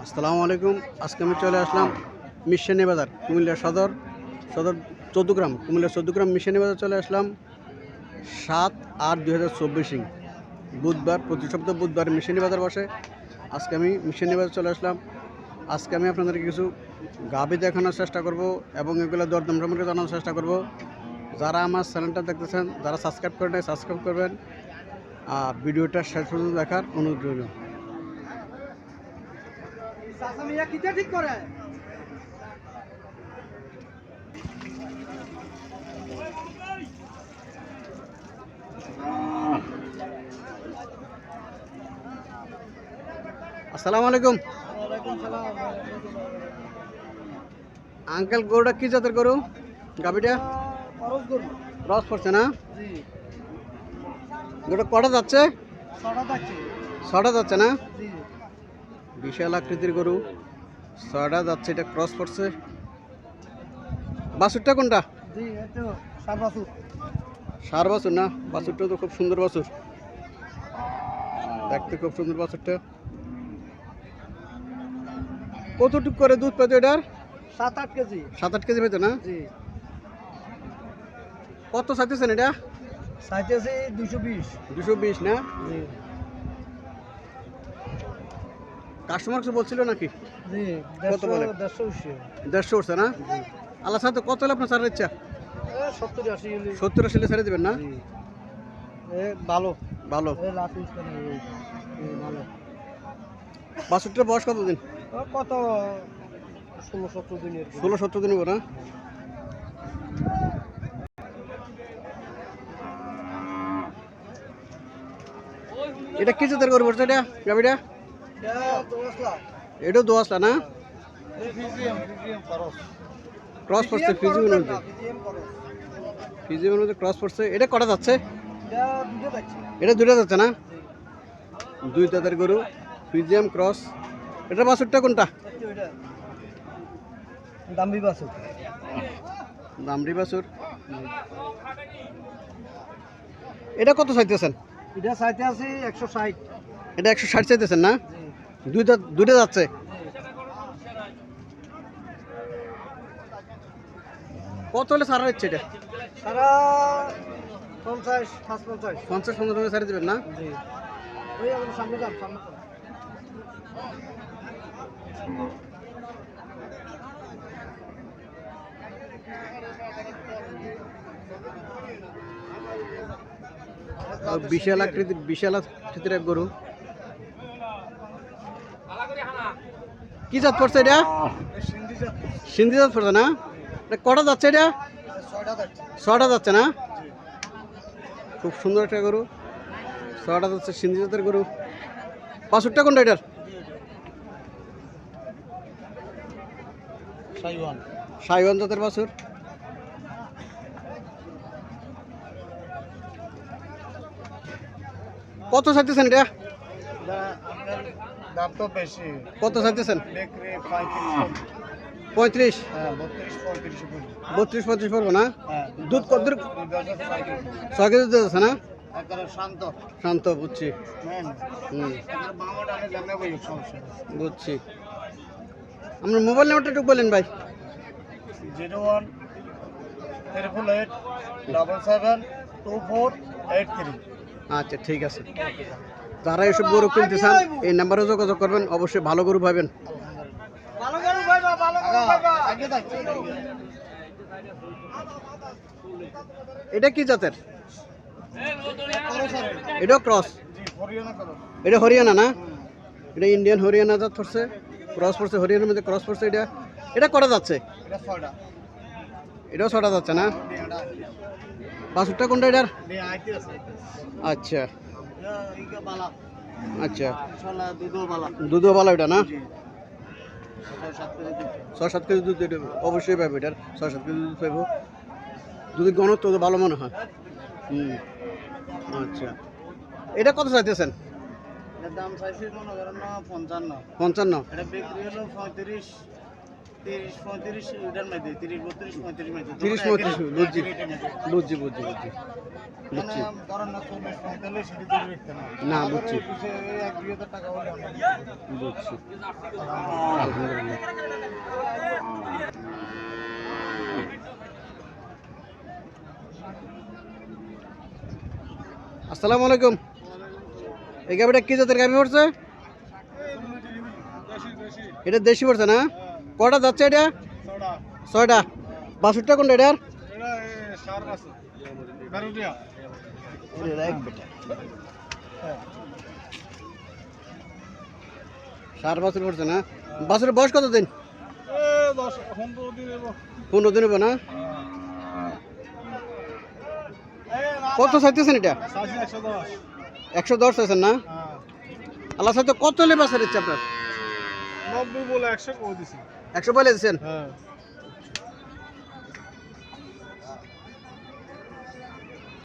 আসসালামু আলাইকুম। আজকে আমি চলে আসলাম মিশানি বাজার, কুমিল্লা সদর 14 গ্রাম, কুমিল্লা 14 গ্রাম মিশানি বাজার চলে আসলাম 7/8/2024 বুধবার। প্রতি সপ্তাহ বুধবার মিশানি বাজার বসে। আজকে আমি মিশানি বাজার চলে আসলাম। আজকে আমি আপনাদেরকে কিছু গাভী দেখানোর চেষ্টা করব এবং এগুলো দরদাম সম্পর্কে জানানোর চেষ্টা করব। যারা আমার চ্যানেলটা দেখতেছেন, যারা সাবস্ক্রাইব করেন নাই সাবস্ক্রাইব করবেন, আর ভিডিওটা শেষ পর্যন্ত দেখার অনুরোধ রইল। ঠিক করে আসসালামু আলাইকুম আঙ্কেল। গরুটা কি জাতের গরু? গাভীটা রস পড়ছে না? গরুটা কটা যাচ্ছে? ছটা যাচ্ছে না? বিশাল আকৃতির গরু, ছটা যাচ্ছে। এটা ক্রস পড়ছে। বাছুরটা কোনটা? সার বাছুর না? বাছুরটা তো খুব সুন্দর বাছুর, দেখতে খুব সুন্দর বাছুরটা। কতটুক করে দুধ পেতো এটার? 7-8 কেজি। 7-8 কেজি পেতো না? কত চাইতেছেন এটা? চাইতেছি 220। 220 না? কাস্টমার কিছু বলছিল নাকি? কত বলে? 150 উঠছে না? আল্লাহ সাথে কত হলে আপনার ছাড়ার ইচ্ছা? 70-80 ছেড়ে দেবেন না? ভালো ভালো। বাছুরটার বয়স কতদিন? কত 16-17 দিনের। 16-17 দিন হবে না? এটা কি জাতের গরু পড়ছে এটা? গাভীটা এটাও দোয়াশলা না? ক্রস পড়ছে ফিজিমের মধ্যে, ফিজিমের মধ্যে ক্রস পড়ছে। এটা কটা যাচ্ছে? এটা দুটা যাচ্ছে না? দুই দাঁতের গরু, ফিজিয়াম ক্রস। এটা বাছুরটা কোনটা? দামবি বাছুর। দামড়ি বাছুর। এটা কত চাইতেছেন? এটা চাইতে আছি 160। এটা 160 চাইতেছেন না? দুইটা যাচ্ছে। কত হলে সারা হচ্ছে এটা? সারা 50-55। 50-55 সারি দেবেন না? ওই আমাদের সামনে যান, সামনে যান। বিশাল আকৃতির এক গরু। কি জাত পড়ছে এটা? সিন্ধি জাত পড়ছে না? এটা কটা যাচ্ছে এটা? 6টা যাচ্ছে না? খুব সুন্দর একটা গরু, 6টা যাচ্ছে, সিন্ধি জাতের গরু। বাছুরটা কোনটা এটার? সাইওয়ান জাতের বাছুর। কত চাইতেছেন এটা? দাম তো বেশি। কত চাইতেছেন? 35। 35? হ্যাঁ, 32-35 পড়বে। 32-35 পড়বো না? হ্যাঁ। দুধ কত? 6 কেজি দুধ আছে না? একবারে শান্ত। শান্ত, বুঝছি। হ্যাঁ। হুম, একবারে বামা ডানে জানা বই সমস্যা। বুঝছি। আপনার মোবাইল নাম্বারটা একটু বলেন ভাই। 01-888-77-2483। আচ্ছা, ঠিক আছে। যারা এসব গরু কিনতে চান এই নাম্বারে যোগাযোগ করবেন, অবশ্যই ভালো গরু পাবেন। ভালো গরু পাইবা, ভালো গরু পাইবা। আগে যাচ্ছে। এটা কি জাতের? এটাও ক্রস? এটা হরিয়ানা না? এটা ইন্ডিয়ান হরিয়ানা জাত পড়ছে, ক্রস পড়ছে, হরিয়ানার মধ্যে ক্রস পড়ছে। এটা কটা যাচ্ছে? এটাও 6টা যাচ্ছে না? বাছুরটা কোনটা এটার? আচ্ছা আচ্ছা, দুধও ভালো এটা না? 6-7 কেজি দুধ এটা অবশ্যই পাবো। এটার 6-7 কেজি দুধ পাবো। দুধের ঘনত্ব তো ভালো মনে হয়। হুম, আচ্ছা। এটা কত চাইতেছেন? দাম চাইছি মনে করেন না 55। 55? এটা বিক্রি হলো 30 35 এটার মধ্যে 30 32 35 মধ্যে 30 35 বুঝছি বুঝছি বুঝছি বুঝছি বুঝছি ধরেন না 40 45 সেটি দূরে রাখতে না বুঝছি 1-2000 টাকা হলে বুঝছি আলহামদুলিল্লাহ। আসসালামু আলাইকুম। এই গাভিটা কি জাতের গাভি পড়ছে? এটা দেশি পড়ছে না? কটা যাচ্ছে এটা? 6টা। বাছুরটা কোনটা এটার? সার বাছুর পড়ছে না? বাছুরের বয়স কত দিন? 15 দিন হবে না? কত চাইতেছেন এটা? 110 চাইছেন না? আল্লাহ সাথে কত হলে বাছার ইচ্ছে আপনার? 90 বলে 100 করে দিছি 100 বলে দিচ্ছেন? হ্যাঁ